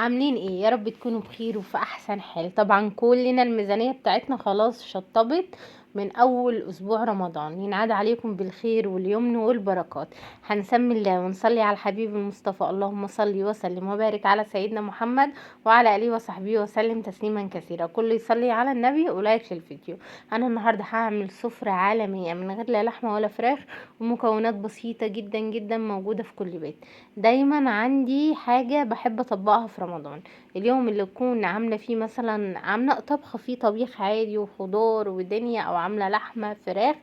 عاملين ايه؟ يا رب تكونوا بخير وفي احسن حال. طبعا كلنا الميزانية بتاعتنا خلاص شطبت من اول اسبوع رمضان. ينعاد عليكم بالخير واليمن والبركات. هنسمي الله ونصلي على الحبيب المصطفى. اللهم صل وسلم وبارك على سيدنا محمد وعلى اله وصحبه وسلم تسليما كثيرا. كل يصلي على النبي ولايك للفيديو. انا النهارده هعمل سفرة عالمية من غير لا لحمة ولا فراخ، ومكونات بسيطة جدا جدا موجودة في كل بيت. دايما عندي حاجة بحب اطبقها في رمضان. اليوم اللي اكون عاملة فيه مثلا عاملة طبخة فيه طبيخ عادي وخضار ودنيا، او عاملة لحمة فراخ،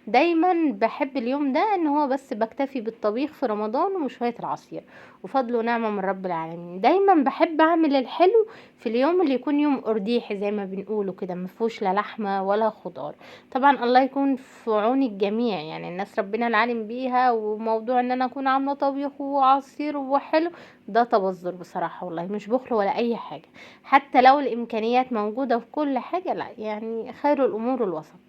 دايما بحب اليوم ده ان هو بس بكتفي بالطبيخ في رمضان وشوية العصير، وفضل ونعمة من رب العالمين. دايما بحب اعمل الحلو في اليوم اللي يكون يوم ارديحي زي ما بنقوله كده، مفهوش لا لحمة ولا خضار. طبعا الله يكون في عون الجميع، يعني الناس ربنا العالم بيها، وموضوع ان انا اكون عامله طبيخ وعصير وحلو ده تبذر بصراحه، والله مش بخل ولا اي حاجه. حتى لو الامكانيات موجوده في كل حاجه، لا يعني خير الامور الوسط.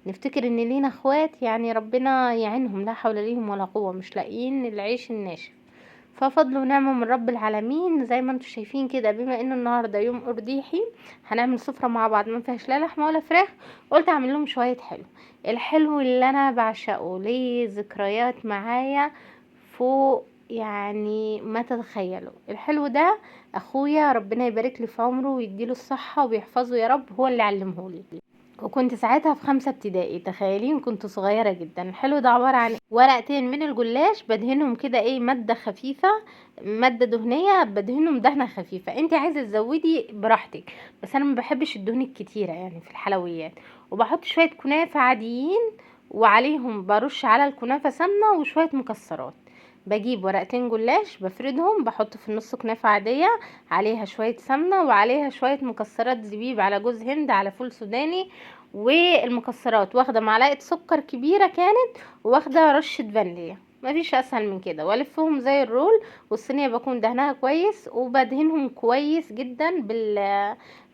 نفتكر ان لينا اخوات يعني ربنا يعينهم، لا حول ليهم ولا قوه، مش لاقيين العيش الناشف. ففضل ونعمة من رب العالمين زي ما انتم شايفين كده. بما انه النهارده يوم ارديحي، هنعمل سفرة مع بعض ما فيهاش لا لحمة ولا فراخ. قلت اعمل لهم شوية حلو. الحلو اللي انا بعشقه ليه ذكريات معايا فوق يعني ما تتخيلوا. الحلو ده اخويا ربنا يبارك لي في عمره ويديله الصحة ويحفظه يا رب، هو اللي علمهولي. وكنت ساعتها في 5 ابتدائي، تخيلين كنت صغيرة جدا. الحلو ده عبارة عن ورقتين من الجلاش بدهنهم كده ايه مادة خفيفة، مادة دهنية بدهنهم دهنة خفيفة. انت عايزة تزودي براحتك، بس انا ما بحبش الدهون الكتيرة يعني في الحلويات. وبحط شوية كنافة عاديين، وعليهم برش على الكنافة سمنة وشوية مكسرات. بجيب ورقتين جلاش بفردهم، بحط في النص كنافة عادية عليها شوية سمنة وعليها شوية مكسرات، زبيب على جوز هند على فول سوداني. والمكسرات واخده معلقه سكر كبيره كانت، واخده رشه فانيليا. مفيش اسهل من كده، والفهم زي الرول. والصينيه بكون دهنها كويس وبدهنهم كويس جدا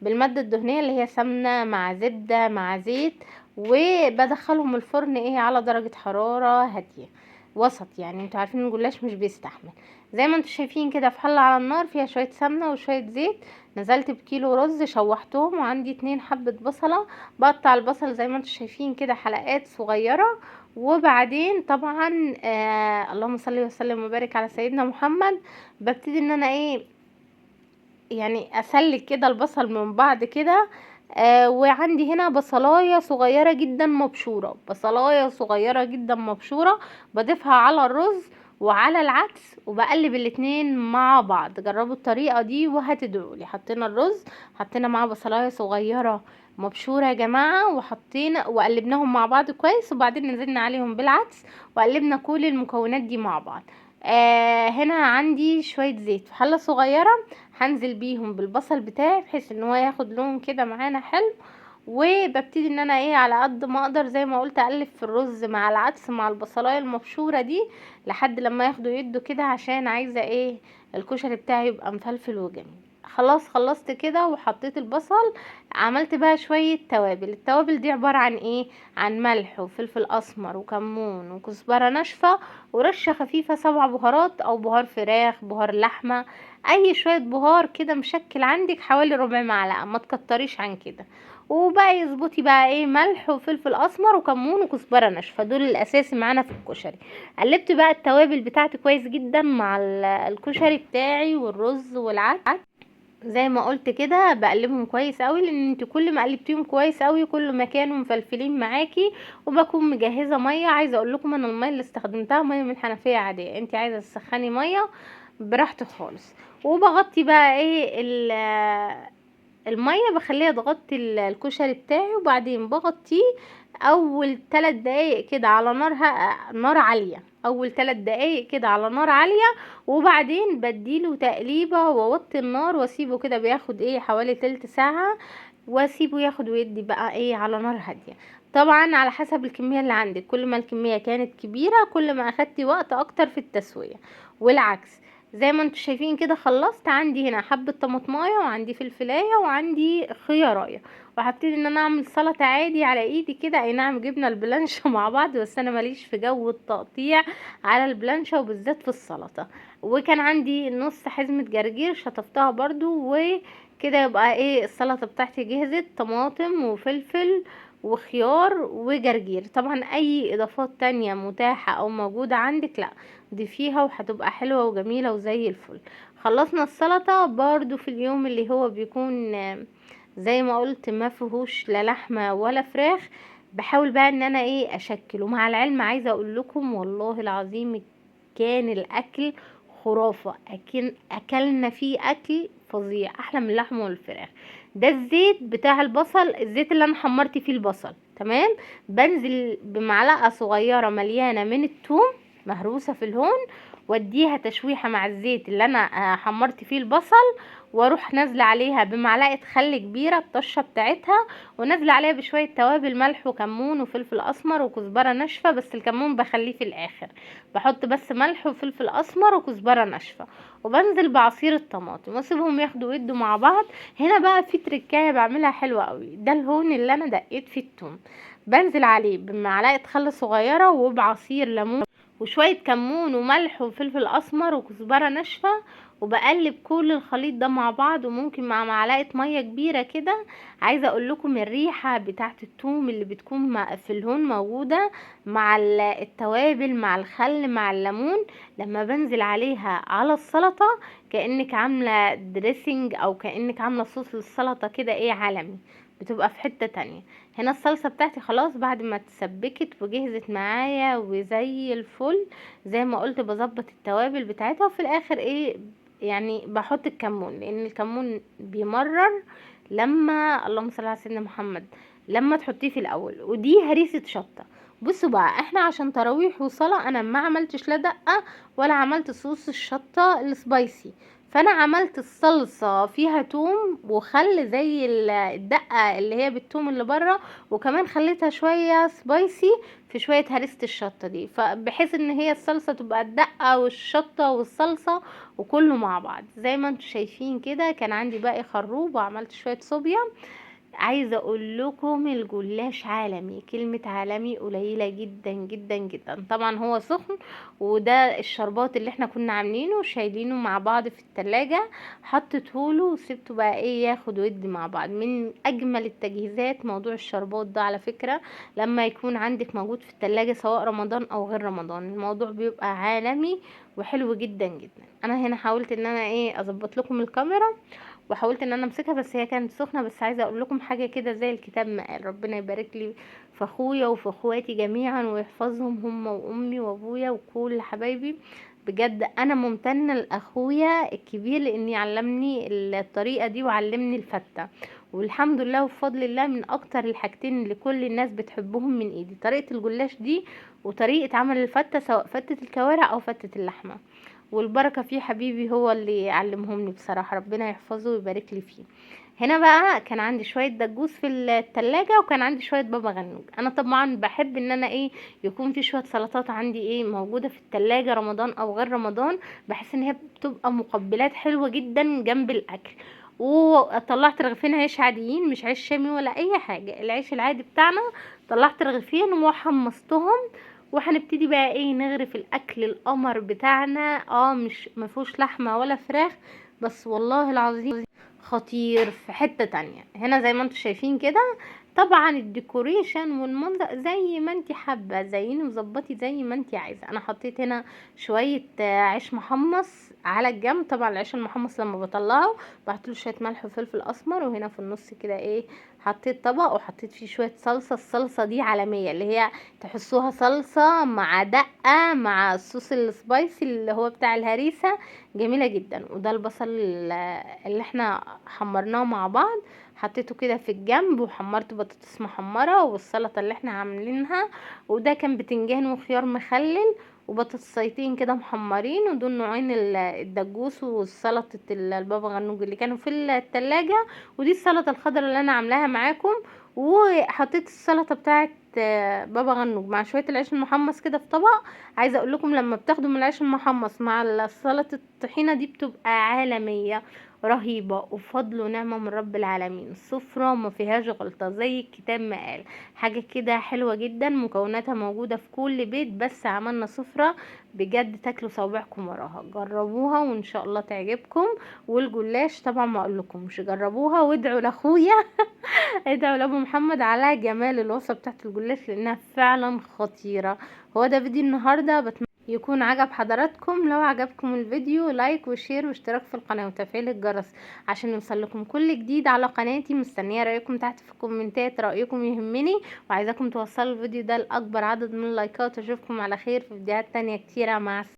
بالماده الدهنيه اللي هي سمنه مع زبده مع زيت. وبدخلهم الفرن ايه على درجه حراره هاديه وسط، يعني انتوا عارفين الجلاش مش بيستحمل. زي ما انتوا شايفين كده في حله على النار فيها شويه سمنه وشويه زيت. نزلت بكيلو رز شوحتهم، وعندي 2 حبة بصلة. بقطع البصل زي ما انتم شايفين كده حلقات صغيرة. وبعدين طبعا اللهم صل وسلم وبارك على سيدنا محمد. ببتدي ان انا ايه يعني اسلك كده البصل من بعض كده. وعندي هنا بصلاية صغيرة جدا مبشورة، بصلاية صغيرة جدا مبشورة. بضيفها على الرز وعلى العدس، وبقلب الاتنين مع بعض. جربوا الطريقة دي وهتدعولي. حطينا الرز، حطينا معاه بصلاية صغيرة مبشورة يا جماعة، وحطينا وقلبناهم مع بعض كويس. وبعدين نزلنا عليهم بالعدس وقلبنا كل المكونات دي مع بعض. هنا عندي شوية زيت في حلة صغيرة، هنزل بيهم بالبصل بتاعي بحيث ان هو ياخد لون كده معانا حلو. وببتدي ان انا ايه على قد ما اقدر زي ما قلت اقلب في الرز مع العدس مع البصلايه المبشوره دي لحد لما ياخدوا يدوا كده، عشان عايزه ايه الكشري بتاعي يبقى مفلفل وجميل. خلاص خلصت كده وحطيت البصل. عملت بقى شويه توابل. التوابل دي عباره عن ايه؟ عن ملح وفلفل اسمر وكمون وكزبره ناشفه ورشه خفيفه 7 بهارات، او بهار فراخ بهار لحمه، اي شويه بهار كده مشكل عندك حوالي ربع معلقه، ما تكتريش عن كده. وبقى يظبطي بقى ايه ملح وفلفل اسمر وكمون وكزبره ناشفه، دول الاساسي معانا في الكشري. قلبت بقى التوابل بتاعتي كويس جدا مع الكشري بتاعي والرز والعدس. زي ما قلت كده بقلبهم كويس قوي، لان انت كل ما قلبتيهم كويس قوي كل ما كانوا مفلفلين معاكي. وبكون مجهزه ميه. عايزه اقول لكم ان الميه اللي استخدمتها ميه من الحنفيه عاديه، انت عايزه تسخني ميه براحتك خالص. وبغطي بقى ايه الميه، بخليها تغطي الكشري بتاعي. وبعدين بغطيه اول 3 دقايق كده على نار عاليه، اول 3 دقايق كده على نار عاليه. وبعدين بديله تقليبه واوطي النار واسيبه كده بياخد ايه حوالي تلت ساعه. واسيبه ياخد ويدي بقى ايه على نار هاديه. طبعا على حسب الكميه اللي عندك، كل ما الكميه كانت كبيره كل ما اخدتي وقت اكتر في التسويه، والعكس. زي ما انتم شايفين كده خلصت. عندي هنا حبة طماطمايه وعندي فلفلايه وعندي خيارايه، وهبتدي ان انا اعمل سلطة عادي على ايدي كده. اي نعم جبنا البلانشة مع بعض، بس انا ماليش في جو التقطيع على البلانشة وبالذات في السلطة. وكان عندي نص حزمة جرجير شطفتها برضو، وكده يبقى ايه السلطة بتاعتي جهزت. طماطم وفلفل وخيار وجرجير. طبعا اي اضافات تانية متاحة او موجودة عندك لا ضيفيها، وهتبقى حلوة وجميلة وزي الفل. خلصنا السلطة برضو في اليوم اللي هو بيكون زي ما قلت ما فيهوش لا لحمة ولا فراخ. بحاول بقى ان انا ايه اشكل. ومع العلم عايزة اقول لكم والله العظيم كان الاكل خرافة. اكلنا فيه اكل فظيع احلى من اللحمة والفراخ. ده الزيت بتاع البصل، الزيت اللي انا حمرت فيه البصل تمام. بنزل بمعلقة صغيرة مليانة من الثوم مهروسة في الهون، واديها تشويحة مع الزيت اللي انا حمرت فيه البصل، واروح نازله عليها بمعلقه خل كبيره الطشه بتاعتها، ونازله عليها بشويه توابل ملح وكمون وفلفل اسمر وكزبره ناشفه. بس الكمون بخليه في الاخر، بحط بس ملح وفلفل اسمر وكزبره ناشفه. وبنزل بعصير الطماطم واسيبهم ياخدوا ويدوا مع بعض. هنا بقى في تركايه بعملها حلوه قوي. ده الهون اللي انا دقيت فيه التوم، بنزل عليه بمعلقه خل صغيره وبعصير ليمون وشويه كمون وملح وفلفل اسمر وكزبره ناشفه، وبقلب كل الخليط ده مع بعض. وممكن مع معلقه ميه كبيره كده. عايزه اقول لكم الريحه بتاعه الثوم اللي بتكون في الهون موجوده مع التوابل مع الخل مع الليمون، لما بنزل عليها على السلطه كانك عامله دريسنج او كانك عامله صوص للسلطه كده ايه عالمي، بتبقى في حته تانية. هنا الصلصه بتاعتي خلاص بعد ما اتسبكت وجهزت معايا وزي الفل. زي ما قلت بظبط التوابل بتاعتها، وفي الاخر ايه يعني بحط الكمون، لان الكمون بيمرر لما اللهم صل على سيدنا محمد لما تحطيه في الاول. ودي هريسه شطه. بصوا بقى احنا عشان تراويح وصلاه انا ما عملتش لا دقه ولا عملت صوص الشطه السبايسي. فانا عملت الصلصه فيها توم وخل زي الدقه اللي هي بالثوم اللي بره، وكمان خليتها شويه سبايسي في شويه هريسه الشطه دي، فبحيث ان هي الصلصه تبقى الدقه والشطه والصلصه وكله مع بعض. زي ما انتم شايفين كده كان عندي باقي خروب وعملت شويه صوبيا. عايزه اقول لكم الجلاش عالمي، كلمه عالمي قليله جدا جدا جدا. طبعا هو سخن، وده الشربات اللي احنا كنا عاملينه شايلينه مع بعض في التلاجة، حطيتهوله وسبته بقى ايه ياخد ودي مع بعض. من اجمل التجهيزات موضوع الشربات ده على فكرة، لما يكون عندك موجود في التلاجة سواء رمضان او غير رمضان الموضوع بيبقى عالمي وحلو جدا جدا. انا هنا حاولت ان انا ايه اظبط لكم الكاميرا، وحاولت ان انا امسكها بس هي كانت سخنه. بس عايزه اقول لكم حاجه كده زي الكتاب ما قال، ربنا يبارك لي في اخويا وفي اخواتي جميعا ويحفظهم هم وامي وابويا وكل حبايبي. بجد انا ممتنه لاخويا الكبير لاني علمني الطريقه دي وعلمني الفته. والحمد لله وبفضل الله من اكتر الحاجتين اللي كل الناس بتحبهم من ايدي طريقه الجلاش دي وطريقه عمل الفته، سواء فته الكوارع او فته اللحمه. والبركة فيه حبيبي هو اللي علمهمني بصراحة، ربنا يحفظه ويبارك لي فيه. هنا بقى كان عندي شوية دجوز في التلاجة، وكان عندي شوية بابا غنوج. انا طبعا بحب ان انا ايه يكون في شوية سلطات عندي ايه موجودة في التلاجة رمضان او غير رمضان، بحس ان هي بتبقى مقبلات حلوة جدا جنب الاكل. وطلعت رغيفين عيش عاديين مش عيش شامي ولا اي حاجة، العيش العادي بتاعنا. طلعت رغيفين وحمصتهم، وهنبتدي بقى ايه نغرف الاكل القمر بتاعنا. مش مفهوش لحمه ولا فراخ، بس والله العظيم خطير في حته تانية. هنا زي ما انتم شايفين كده طبعا الديكوريشن والمنظر زي ما انت حابه زيني وظبطي زي ما انت عايزه. انا حطيت هنا شويه عيش محمص على الجنب. طبعا العيش المحمص لما بطلعه بحط له شويه ملح وفلفل اسمر. وهنا في النص كده ايه حطيت طبق وحطيت فيه شويه صلصه. الصلصه دي عالميه، اللي هي تحسوها صلصة مع دقة مع الصوص السبايسي اللي هو بتاع الهريسة، جميلة جدا. وده البصل اللي احنا حمرناه مع بعض، حطيته كده في الجنب. وحمرت بطاطس محمرة والسلطة اللي احنا عاملينها. وده كان بتنجان وخيار مخلل وبطاطسيتين كده محمرين. ودول نوعين الدجوس وسلطة البابا غنوج اللي كانوا في التلاجة. ودي السلطة الخضراء اللي انا عاملاها معاكم. وحطيت السلطة بتاعت بابا غنوج مع شويه العيش المحمص كده في طبق. عايزه اقول لكم لما بتاخدوا من العيش المحمص مع سلطه الطحينه دي بتبقى عالميه رهيبه، وفضل ونعمه من رب العالمين. سفره ما فيهاش غلطه زي الكتاب ما قال. حاجه كده حلوه جدا، مكوناتها موجوده في كل بيت، بس عملنا سفره بجد تاكلوا صوابعكم وراها. جربوها وان شاء الله تعجبكم. والجلاش طبعا ما اقولكمش، جربوها وادعوا لاخويا ادعوا لابو محمد على جمال الوصفه بتاعت الجلاش لانها فعلا خطيره. هو ده فيديو النهارده، بتمنى يكون عجب حضراتكم. لو عجبكم الفيديو لايك وشير واشتراك في القناه وتفعيل الجرس عشان يوصلكم كل جديد على قناتي. مستنيه رايكم تحت في الكومنتات، رايكم يهمني، وعايزاكم توصلوا الفيديو ده لاكبر عدد من اللايكات. واشوفكم على خير في فيديوهات تانية كتيره. مع